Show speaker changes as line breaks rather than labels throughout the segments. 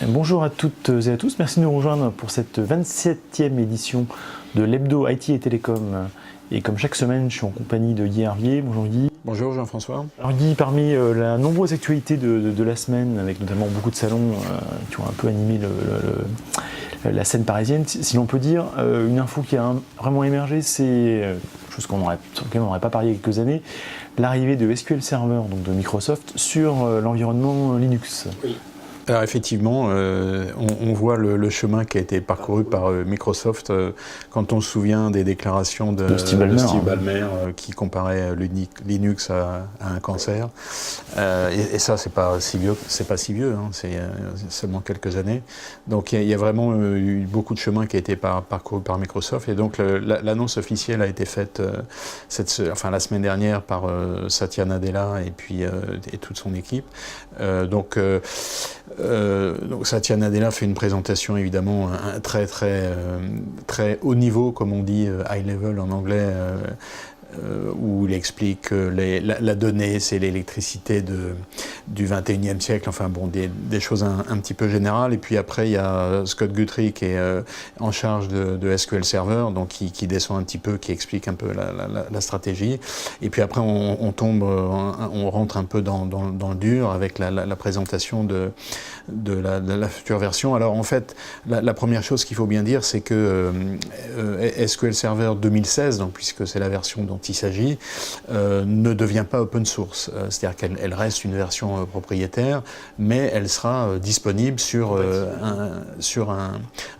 Bonjour à toutes et à tous, merci de nous rejoindre pour cette 27e édition de l'Hebdo IT et Télécom. Et comme chaque semaine, je suis en compagnie de Guy Hervier. Bonjour Guy.
Bonjour Jean-François.
Alors Guy, parmi la nombreuse actualité de la semaine, avec notamment beaucoup de salons qui ont un peu animé la scène parisienne, si l'on peut dire, une info qui a vraiment émergé, c'est chose sur laquelle on n'aurait pas parié il y a quelques années, l'arrivée de SQL Server, donc de Microsoft, sur l'environnement Linux.
Oui. Alors effectivement, on voit le chemin qui a été parcouru par Microsoft quand on se souvient des déclarations de Steve Ballmer qui comparait Linux à un cancer. Et ça, c'est pas si vieux, hein, c'est seulement quelques années. Donc il y a vraiment eu beaucoup de chemin qui a été parcouru par Microsoft. Et donc l'annonce officielle a été faite la semaine dernière par Satya Nadella et toute son équipe. Donc Satya Nadella fait une présentation évidemment très haut niveau, comme on dit, high level en anglais, où il explique que la donnée, c'est l'électricité du 21e siècle, enfin bon, des choses un petit peu générales. Et puis après, il y a Scott Guthrie qui est en charge de SQL Server, donc qui descend un petit peu, qui explique un peu la stratégie. Et puis après, on rentre un peu dans le dur avec la présentation de la future version. Alors en fait, la première chose qu'il faut bien dire, c'est que SQL Server 2016, donc puisque c'est la version dont il s'agit, ne devient pas open source. C'est-à-dire qu'elle reste une version propriétaire, mais elle sera disponible sur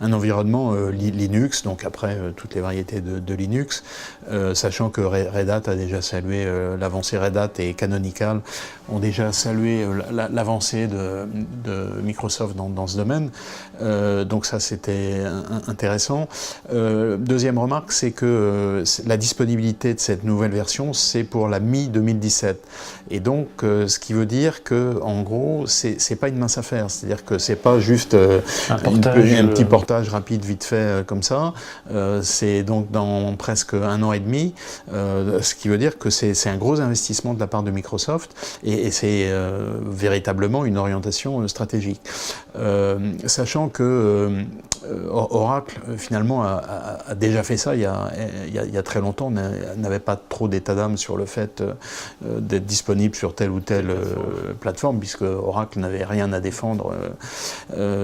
un environnement Linux, donc après toutes les variétés de Linux, sachant que Red Hat a déjà salué l'avancée, Red Hat et Canonical ont déjà salué l'avancée de Microsoft dans ce domaine. Donc ça, c'était intéressant. Deuxième remarque, c'est que la disponibilité de cette nouvelle version, c'est pour la mi-2017. Et donc, ce qui veut dire que, en gros, c'est pas une mince affaire. C'est-à-dire que c'est pas juste un petit portage rapide, vite fait, comme ça. C'est donc dans presque 1 an et demi. Ce qui veut dire que c'est un gros investissement de la part de Microsoft et c'est véritablement une orientation stratégique. Sachant que Oracle, finalement, a déjà fait ça il y a très longtemps, n'avait pas trop d'état d'âme sur le fait d'être disponible sur telle ou telle plateforme, puisque Oracle n'avait rien à défendre.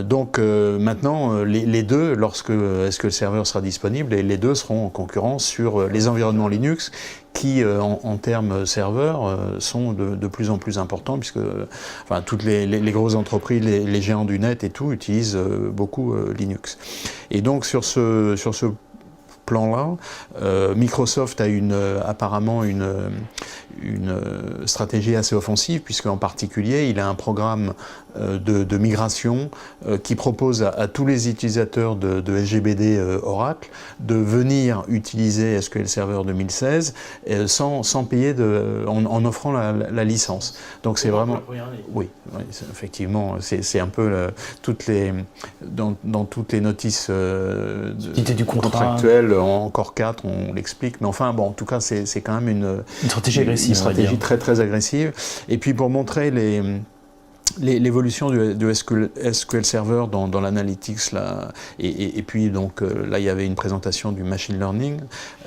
Donc maintenant, les deux, lorsque SQL Server sera disponible, les deux seront en concurrence sur les environnements Linux, qui, en termes serveurs, sont de plus en plus importants, puisque toutes les grosses entreprises, les géants du net et tout, utilisent beaucoup Linux. Et donc sur ce plan-là, Microsoft a apparemment une stratégie assez offensive, puisqu'en particulier, il a un programme de migration qui propose à tous les utilisateurs de SGBD Oracle de venir utiliser SQL Server 2016 sans payer, en offrant la licence. Donc c'est vraiment... Oui, effectivement, c'est un peu dans toutes les notices contractuelles, encore 4, on l'explique, mais enfin bon, en tout cas c'est quand même une
stratégie agressive,
une stratégie très agressive. Et puis pour montrer l'évolution de SQL Server dans l'analytics, et puis donc là il y avait une présentation du machine learning,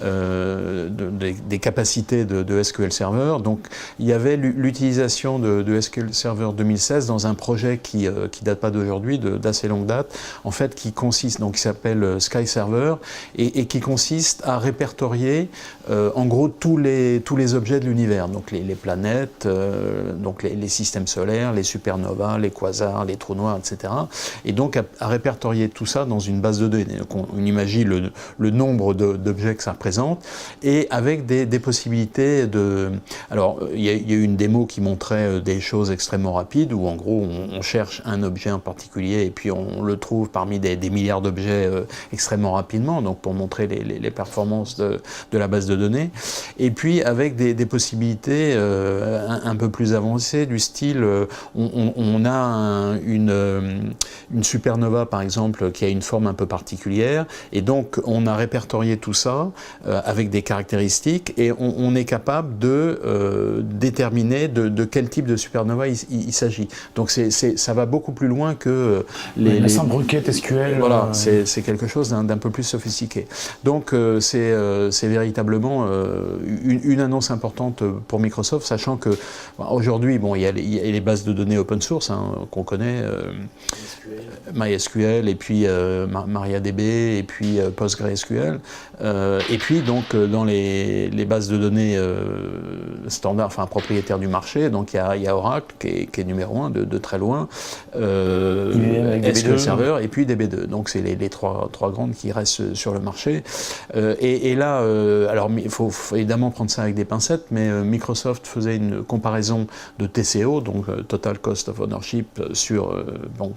des capacités de SQL Server. Donc il y avait l'utilisation de SQL Server 2016 dans un projet qui date pas d'aujourd'hui, d'assez longue date, en fait, qui consiste, donc qui s'appelle Sky Server, et qui consiste à répertorier en gros tous les objets de l'univers, donc les planètes, donc les systèmes solaires, les supernovas, les quasars, les trous noirs, etc. Et donc à répertorier tout ça dans une base de données. Donc on imagine le nombre d'objets que ça représente, et avec des possibilités de... Alors il y a eu une démo qui montrait des choses extrêmement rapides, où en gros on cherche un objet en particulier et puis on le trouve parmi des milliards d'objets extrêmement rapidement, donc pour montrer les performances de la base de données. Et puis avec des possibilités un peu plus avancées, du style on on a une supernova, par exemple, qui a une forme un peu particulière, et donc on a répertorié tout ça avec des caractéristiques, et on est capable de déterminer de quel type de supernova il s'agit. Donc ça va beaucoup plus loin que
la simple requête SQL.
Voilà, c'est quelque chose d'un peu plus sophistiqué. Donc c'est véritablement une annonce importante pour Microsoft, sachant que aujourd'hui, bon, il y a les bases de données open source qu'on connaît, MySQL, et puis MariaDB, et puis PostgreSQL, et puis donc dans les bases de données standards, enfin propriétaires du marché, donc il y a Oracle qui est numéro 1 de très loin, SQL Server, et puis DB2. Donc c'est les trois grandes qui restent sur le marché. Et là, alors il faut évidemment prendre ça avec des pincettes, mais Microsoft faisait une comparaison de TCO, donc Total Cost of Ownership, sur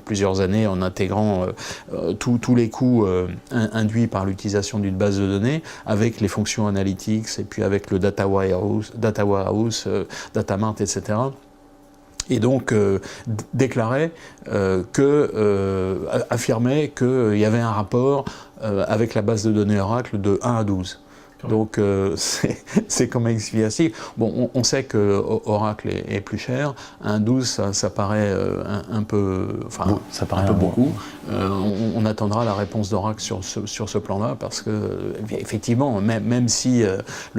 plusieurs années, en intégrant tous les coûts induits par l'utilisation d'une base de données, avec les fonctions analytics, et puis avec le data warehouse, data mart, etc. Et donc affirmait qu'il y avait un rapport avec la base de données Oracle de 1 à 12. Donc c'est quand même significatif. Bon, on sait que Oracle est plus cher. 1,12, ça paraît un peu, enfin, bon, ça paraît un peu beaucoup. On attendra la réponse d'Oracle sur ce plan-là, parce que effectivement, même si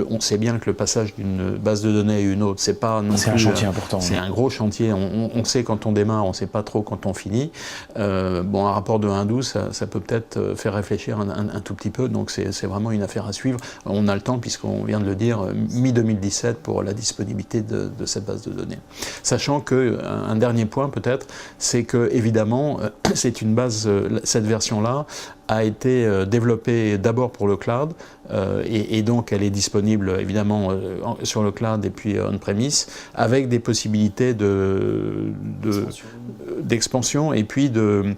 on sait bien que le passage d'une base de données à une autre, c'est pas non plus.
C'est un chantier important.
C'est un gros chantier. On sait quand on démarre, on sait pas trop quand on finit. Bon, un rapport de 1,12, ça peut peut-être faire réfléchir un tout petit peu. Donc c'est vraiment une affaire à suivre. On a le temps, puisqu'on vient de le dire, mi-2017 pour la disponibilité de cette base de données. Sachant qu'un dernier point peut-être, c'est que évidemment, c'est une base, cette version-là a été développée d'abord pour le cloud, et donc elle est disponible évidemment sur le cloud et puis on-premise, avec des possibilités d'expansion et puis de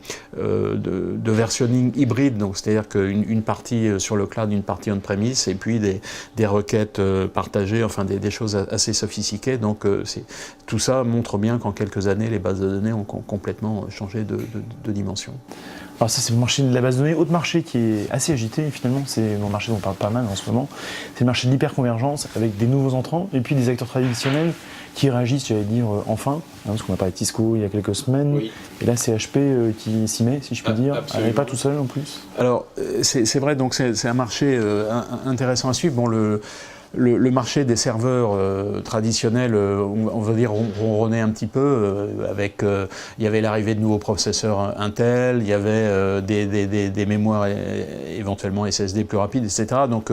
versionning hybride, donc c'est-à-dire qu'une partie sur le cloud, une partie on-premise, et puis des requêtes partagées, enfin des choses assez sophistiquées. Donc tout ça montre bien qu'en quelques années, les bases de données ont complètement changé de dimension.
Alors ça, c'est le marché de la base de données. Autre marché qui est assez agité, finalement, c'est un marché dont on parle pas mal en ce moment, c'est le marché de l'hyperconvergence, avec des nouveaux entrants et puis des acteurs traditionnels qui réagissent, j'allais dire, enfin, parce qu'on a parlé de Cisco il y a quelques semaines, oui. Et là c'est HP qui s'y met, si je peux dire. Elle n'est pas tout seul en plus.
Alors c'est vrai, donc c'est un marché intéressant à suivre. Bon, le marché des serveurs traditionnels, on va dire, ronronnait un petit peu, avec, il y avait l'arrivée de nouveaux processeurs Intel, il y avait des mémoires éventuellement SSD plus rapides, etc. Donc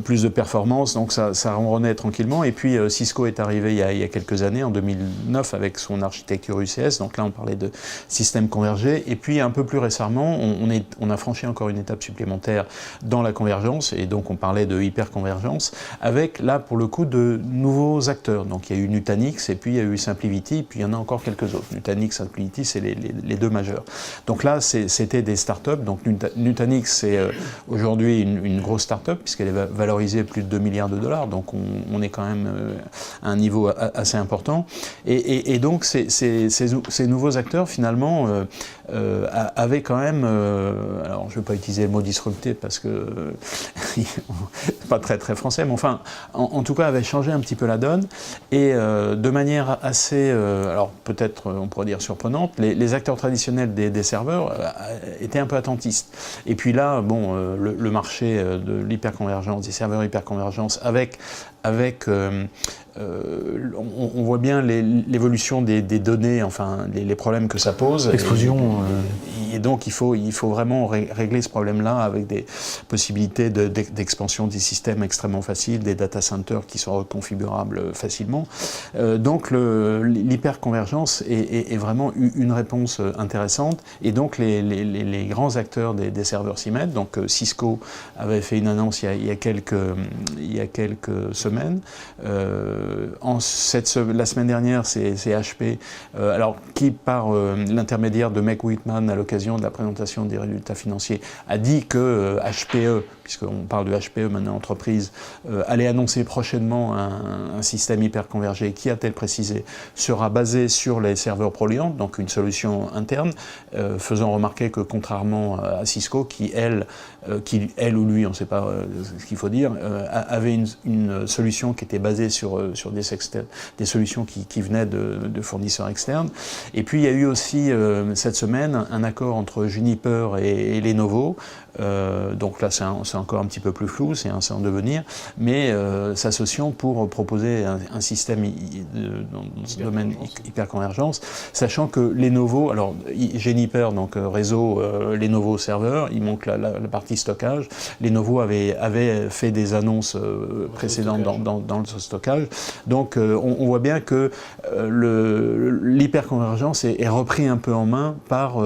plus de performance, donc ça ronronnait tranquillement. Et puis Cisco est arrivé il y a quelques années, en 2009, avec son architecture UCS, donc là on parlait de système convergé. Et puis un peu plus récemment, on a franchi encore une étape supplémentaire dans la convergence, et donc on parlait de hyperconvergence, avec là pour le coup de nouveaux acteurs. Donc il y a eu Nutanix, et puis il y a eu SimpliVity, et puis il y en a encore quelques autres. Nutanix, SimpliVity, c'est les deux majeurs. Donc là c'était des startups. Donc Nutanix, c'est aujourd'hui une grosse startup, puisqu'elle est valorisée plus de 2 milliards de dollars, donc on est quand même à un niveau assez important. Et donc ces nouveaux acteurs finalement avaient quand même, alors je ne vais pas utiliser le mot disrupté parce que c'est pas très français, mais enfin en tout cas avait changé un petit peu la donne, et de manière assez, alors peut-être on pourrait dire surprenante, les acteurs traditionnels des serveurs étaient un peu attentistes. Et puis là, bon, le marché de l'hyperconvergence, des serveurs hyperconvergence, on voit bien l'évolution des données, enfin les problèmes que ça pose.
Explosion.
Et donc il faut vraiment régler ce problème-là avec des possibilités d'expansion des systèmes extrêmement faciles, des data centers qui sont reconfigurables facilement. Donc l'hyperconvergence est vraiment une réponse intéressante, et donc les grands acteurs des serveurs s'y mettent. Donc Cisco avait fait une annonce il y a quelques semaines. La semaine dernière, c'est HP, alors qui par l'intermédiaire de Meg Whitman à l'occasion l'occasion de la présentation des résultats financiers, a dit que HPE, puisqu'on parle de HPE maintenant entreprise, allait annoncer prochainement un système hyperconvergé qui, a-t-elle précisé, sera basé sur les serveurs Proliant, donc une solution interne, faisant remarquer que contrairement à Cisco, qui elle ou lui, on ne sait pas ce qu'il faut dire, avait une solution qui était basée sur des solutions qui venaient de fournisseurs externes. Et puis il y a eu aussi cette semaine un accord entre Juniper et Lenovo. Donc là c'est encore un petit peu plus flou, c'est en devenir, mais s'associant pour proposer un système dans ce domaine hyperconvergence, sachant que Lenovo, alors Juniper, donc réseau Lenovo serveur, il manque la partie stockage. Lenovo avait fait des annonces précédentes dans le stockage, donc on voit bien que l'hyperconvergence est repris un peu en main par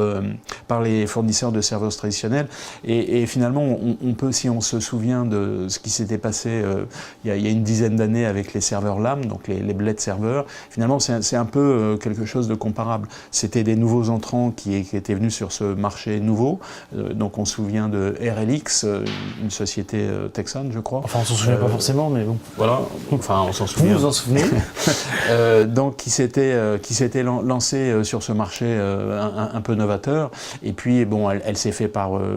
les fournisseurs de serveurs traditionnels. Et finalement, on peut, si on se souvient de ce qui s'était passé il y a une dizaine d'années avec les serveurs LAM, donc les blade serveurs, finalement c'est un peu quelque chose de comparable. C'était des nouveaux entrants qui étaient venus sur ce marché nouveau. Donc on se souvient de RLX, une société texane, je crois.
Enfin, on s'en souvient pas forcément, mais bon.
Voilà, enfin on s'en souvient.
Vous vous en souvenez?
Donc qui s'était lancé sur ce marché un peu novateur. Et puis bon, elle s'est fait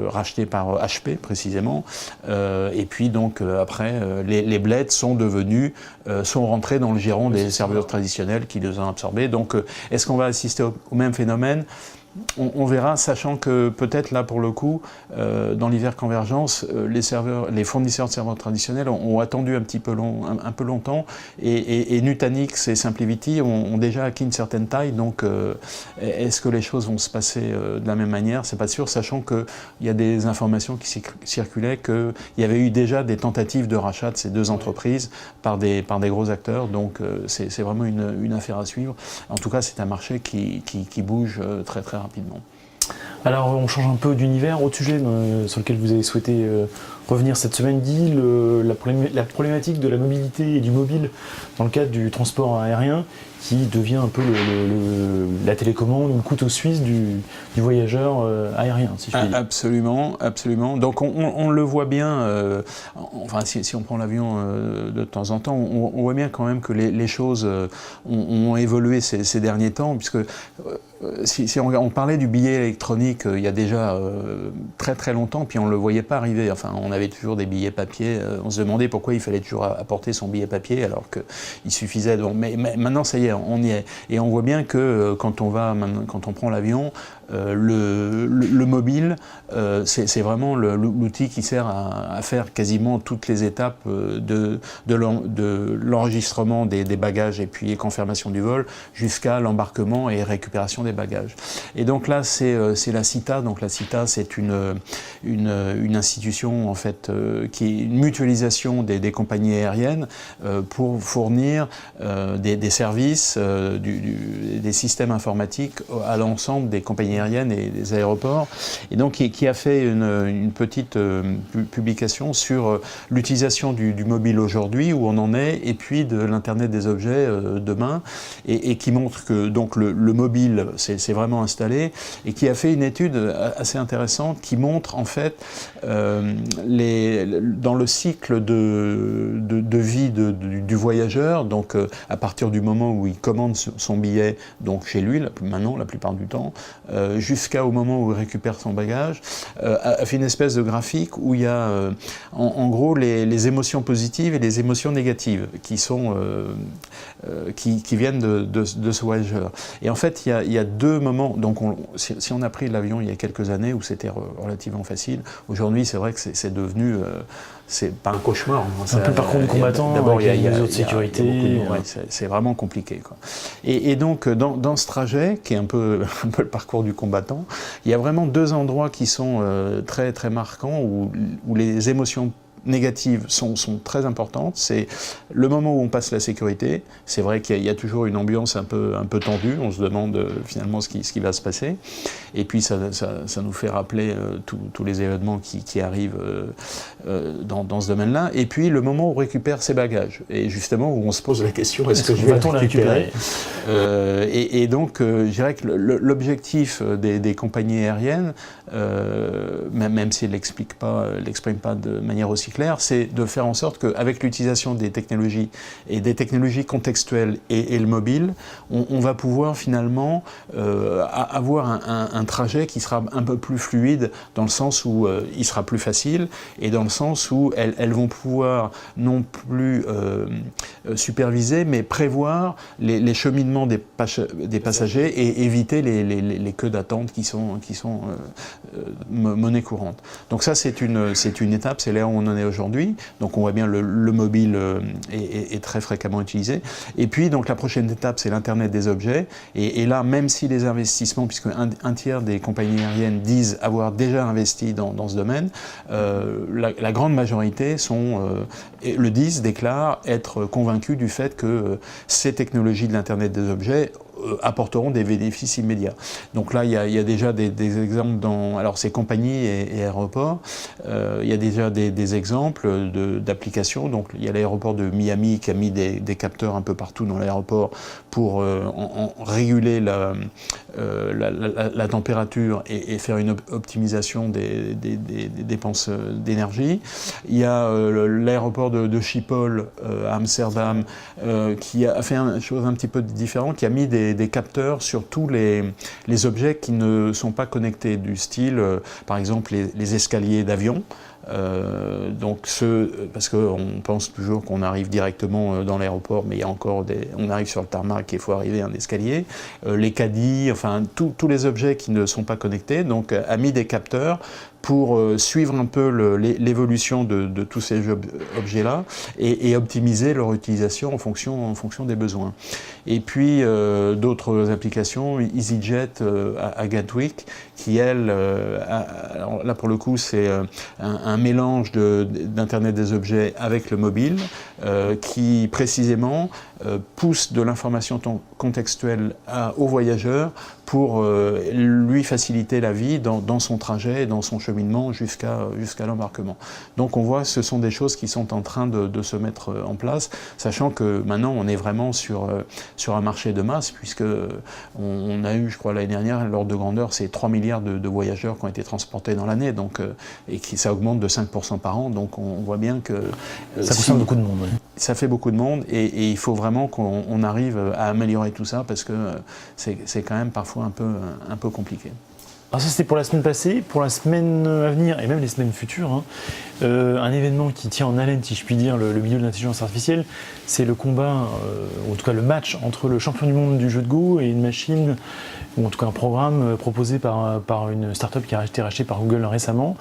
racheter par HP précisément, et puis donc après les blades sont rentrés dans le giron des serveurs traditionnels qui les ont absorbés. Donc est-ce qu'on va assister au même phénomène? On verra, sachant que peut-être là pour le coup, dans l'hyperconvergence, les fournisseurs de serveurs traditionnels ont attendu un peu longtemps, et Nutanix et SimplyVT ont déjà acquis une certaine taille. Donc est-ce que les choses vont se passer de la même manière? C'est pas sûr, sachant qu'il y a des informations qui circulaient qu'il y avait eu déjà des tentatives de rachat de ces deux entreprises par des gros acteurs. Donc c'est vraiment une affaire à suivre. En tout cas, c'est un marché qui bouge très très rapidement.
Alors on change un peu d'univers. Autre sujet sur lequel vous avez souhaité revenir cette semaine, dit la problématique de la mobilité et du mobile dans le cadre du transport aérien, qui devient un peu la télécommande ou le couteau suisse du voyageur aérien, si je puis dire.
Absolument, absolument. Donc on le voit bien, enfin si on prend l'avion de temps en temps, on voit bien quand même que les choses ont évolué ces derniers temps, puisque si on parlait du billet électronique il y a déjà très très longtemps, puis on ne le voyait pas arriver. Enfin, on avait toujours des billets papier, on se demandait pourquoi il fallait toujours apporter son billet papier alors qu'il suffisait. Mais maintenant ça y est, on y est. Et on voit bien que quand on prend l'avion, le mobile, c'est vraiment l'outil qui sert à faire quasiment toutes les étapes de l'enregistrement des bagages et puis confirmation du vol jusqu'à l'embarquement et récupération des bagages. Et donc là, c'est la CITA. Donc la CITA, c'est une institution en fait qui est une mutualisation des compagnies aériennes pour fournir des services, des systèmes informatiques à l'ensemble des compagnies aériennes et des aéroports, et donc qui a fait une petite publication sur l'utilisation du mobile aujourd'hui, où on en est, et puis de l'Internet des objets demain, et qui montre que donc le mobile c'est vraiment installé, et qui a fait une étude assez intéressante qui montre en fait dans le cycle de vie du voyageur, donc à partir du moment où il commande son billet, donc chez lui maintenant la plupart du temps, jusqu'au moment où il récupère son bagage, a fait une espèce de graphique où il y a en gros les émotions positives et les émotions négatives qui viennent de ce voyageur. Et en fait, il y a deux moments. Donc si on a pris l'avion il y a quelques années où c'était relativement facile, aujourd'hui c'est vrai que c'est devenu c'est pas un cauchemar.
Un peu le parcours du combattant,
d'abord il y a
des mesures de sécurité.
C'est vraiment compliqué, quoi. Et donc dans ce trajet, qui est un peu le parcours du combattant, il y a vraiment deux endroits qui sont très très marquants, où les émotions négatives sont très importantes. C'est le moment où on passe la sécurité. C'est vrai qu'il y a toujours une ambiance un peu tendue. On se demande finalement ce qui va se passer. Et puis ça nous fait rappeler tous les événements qui arrivent dans ce domaine-là. Et puis le moment où on récupère ses bagages. Et justement où on se pose la question, est-ce que je vais les récupérer et donc je dirais que l'objectif des compagnies aériennes, même si elles ne l'expriment pas de manière aussi claire, c'est de faire en sorte qu'avec l'utilisation des technologies et des technologies contextuelles et le mobile, on va pouvoir finalement avoir un trajet qui sera un peu plus fluide, dans le sens où il sera plus facile, et dans le sens où elles vont pouvoir non plus superviser, mais prévoir les cheminements des passagers et éviter les queues d'attente qui sont monnaie courante. Donc ça, c'est une étape, c'est là où on en est aujourd'hui. Donc on voit bien le mobile est très fréquemment utilisé. Et puis donc la prochaine étape, c'est l'Internet des objets. Et là, même si les investissements, puisque un tiers des compagnies aériennes disent avoir déjà investi dans ce domaine, la grande majorité déclarent être convaincus du fait que ces technologies de l'Internet des objets apporteront des bénéfices immédiats. Donc là, il y a déjà des exemples alors ces compagnies et aéroports, il y a déjà des exemples d'applications. Donc il y a l'aéroport de Miami qui a mis des capteurs un peu partout dans l'aéroport pour réguler la température et faire une optimisation des dépenses d'énergie. Il y a l'aéroport de Schiphol à Amsterdam qui a fait une chose un petit peu différente, qui a mis des capteurs sur tous les objets qui ne sont pas connectés, du style, par exemple, les escaliers d'avion. Parce qu'on pense toujours qu'on arrive directement dans l'aéroport, mais il y a encore on arrive sur le tarmac et il faut arriver à un escalier. Les caddies, enfin tous les objets qui ne sont pas connectés, donc a mis des capteurs pour suivre un peu l'évolution de tous ces objets-là et optimiser leur utilisation en fonction des besoins. Et puis d'autres applications, EasyJet à Gatwick, qui elle, alors là pour le coup c'est un mélange d'Internet des objets avec le mobile, qui précisément pousse de l'information contextuelle aux voyageurs pour lui faciliter la vie dans son trajet, dans son cheminement jusqu'à l'embarquement. Donc on voit que ce sont des choses qui sont en train de se mettre en place, sachant que maintenant on est vraiment sur un marché de masse, puisque on a eu, je crois l'année dernière, l'ordre de grandeur, c'est 3 milliards de voyageurs qui ont été transportés dans l'année, donc et ça augmente de 5% par an, donc on voit bien que
ça concerne beaucoup de monde. Oui.
Ça fait beaucoup de monde et il faut vraiment qu'on arrive à améliorer tout ça, parce que c'est quand même parfois un peu compliqué.
Alors ça c'était pour la semaine passée, pour la semaine à venir et même les semaines futures, un événement qui tient en haleine, si je puis dire, le milieu de l'intelligence artificielle, c'est le combat, ou en tout cas le match entre le champion du monde du jeu de Go et une machine, ou en tout cas un programme proposé par une start-up qui a été rachetée par Google récemment.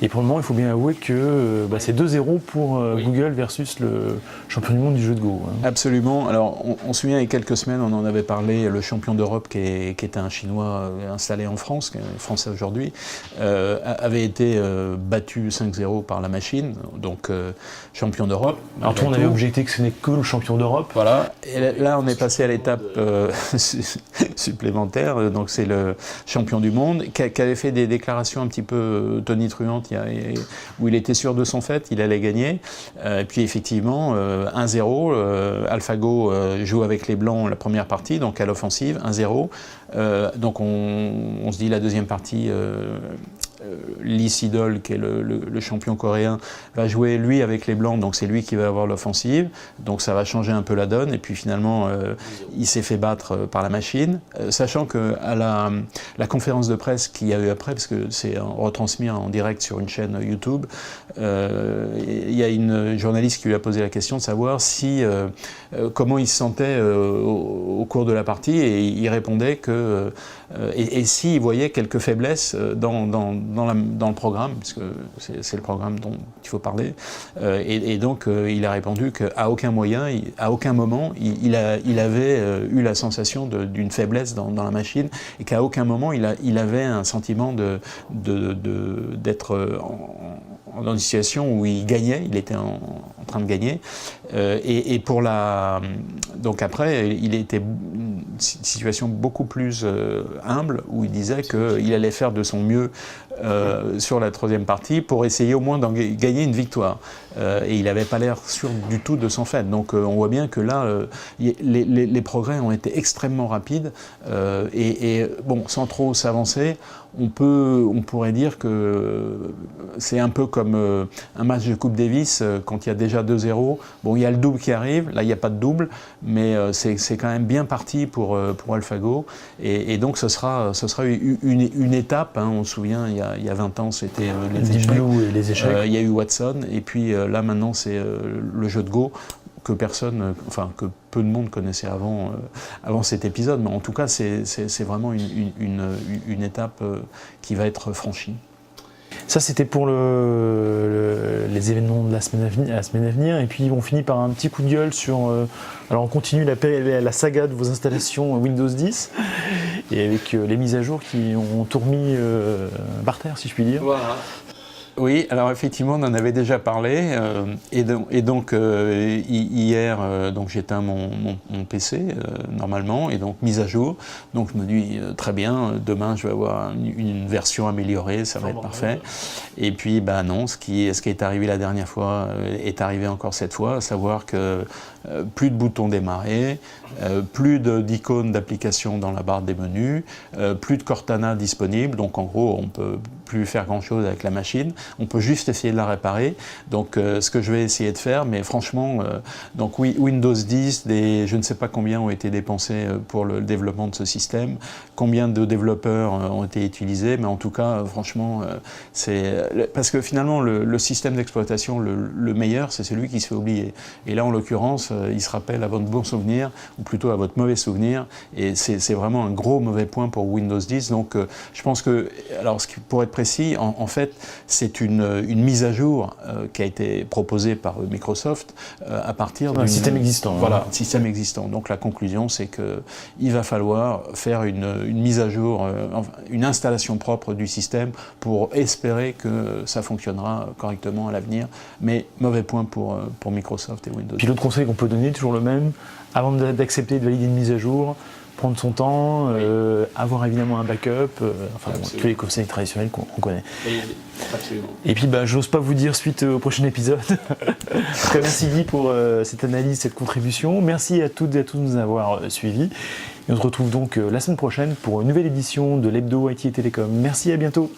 Et pour le moment, il faut bien avouer que c'est 2-0 pour Google versus le champion du monde du jeu de Go.
Absolument. Alors, on se souvient, il y a quelques semaines, on en avait parlé, le champion d'Europe, qui était un Chinois installé en France, qui est français aujourd'hui, avait été battu 5-0 par la machine, donc champion d'Europe.
Alors, on avait objecté que ce n'est que le champion d'Europe.
Voilà. Et là, on est passé à l'étape supplémentaire, donc c'est le champion du monde, qui avait fait des déclarations un petit peu tonitruantes, où il était sûr de son fait, il allait gagner. Et puis effectivement, 1-0, AlphaGo joue avec les Blancs la première partie, donc à l'offensive, 1-0. Donc on se dit la deuxième partie, Lee Sedol, qui est le champion coréen, va jouer lui avec les Blancs, donc c'est lui qui va avoir l'offensive, donc ça va changer un peu la donne, et puis finalement il s'est fait battre par la machine, sachant qu'à la conférence de presse qu'il y a eu après, parce que c'est retransmis en direct sur une chaîne YouTube, il y a une journaliste qui lui a posé la question de savoir comment il se sentait au cours de la partie, et il répondait que et s'il voyait quelques faiblesses dans le programme, puisque c'est le programme dont il faut parler, et donc il a répondu qu'à aucun moment il avait eu la sensation d'une faiblesse dans la machine, et qu'à aucun moment il avait un sentiment d'être dans une situation où il gagnait, il était en train de gagner. Et pour donc après, il était une situation beaucoup plus humble, où il disait qu'il allait faire de son mieux sur la troisième partie pour essayer au moins d'en gagner une victoire. Et il n'avait pas l'air sûr du tout de son fait. Donc on voit bien que là, les progrès ont été extrêmement rapides. Et bon, sans trop s'avancer, on pourrait dire que c'est un peu comme un match de Coupe Davis quand il y a déjà 2-0. Bon, il y a le double qui arrive, là il n'y a pas de double, mais c'est quand même bien parti pour AlphaGo. Et donc ce sera une étape, hein. On se souvient, il y a 20 ans, c'était les échecs.
Et les échecs.
Il y a eu Watson, et puis là maintenant c'est le jeu de Go que que peu de monde connaissait avant cet épisode, mais en tout cas c'est vraiment une étape qui va être franchie.
Ça, c'était pour les événements de la semaine à venir. Et puis, on finit par un petit coup de gueule sur... alors, on continue la saga de vos installations Windows 10, et avec les mises à jour qui ont tout remis par terre, si je puis dire.
Voilà. Oui, alors effectivement, on en avait déjà parlé, et donc hier, donc j'éteins mon PC normalement, et donc mise à jour. Donc je me dis très bien, demain je vais avoir une version améliorée, ça va être parfait. Et puis bah non, ce qui est arrivé la dernière fois est arrivé encore cette fois, à savoir que plus de boutons démarrer, plus d'icônes d'application dans la barre des menus, plus de Cortana disponible, donc en gros on peut plus faire grand chose avec la machine, on peut juste essayer de la réparer. Donc ce que je vais essayer de faire, mais franchement, donc oui, Windows 10, je ne sais pas combien ont été dépensés pour le développement de ce système, combien de développeurs ont été utilisés, mais en tout cas, franchement, parce que finalement le système d'exploitation le meilleur, c'est celui qui se fait oublier. Et là, en l'occurrence, il se rappelle à votre bon souvenir, ou plutôt à votre mauvais souvenir, et c'est vraiment un gros mauvais point pour Windows 10. Donc je pense que, alors pour être précis, en fait, c'est une mise à jour qui a été proposée par Microsoft à partir d'un
système existant.
Voilà, un système existant. Donc la conclusion, c'est qu'il va falloir faire une mise à jour, une installation propre du système pour espérer que ça fonctionnera correctement à l'avenir. Mais mauvais point pour Microsoft et Windows.
Puis l'autre conseil qu'on peut donner, toujours le même, avant d'accepter de valider une mise à jour, prendre son temps, avoir évidemment un backup, tous les conseils traditionnels qu'on connaît.
Absolument.
Et puis j'ose pas vous dire suite au prochain épisode. Merci Guy pour cette analyse, cette contribution. Merci à toutes et à tous de nous avoir suivis. Et on se retrouve donc la semaine prochaine pour une nouvelle édition de l'Hebdo IT et Télécom. Merci, à bientôt.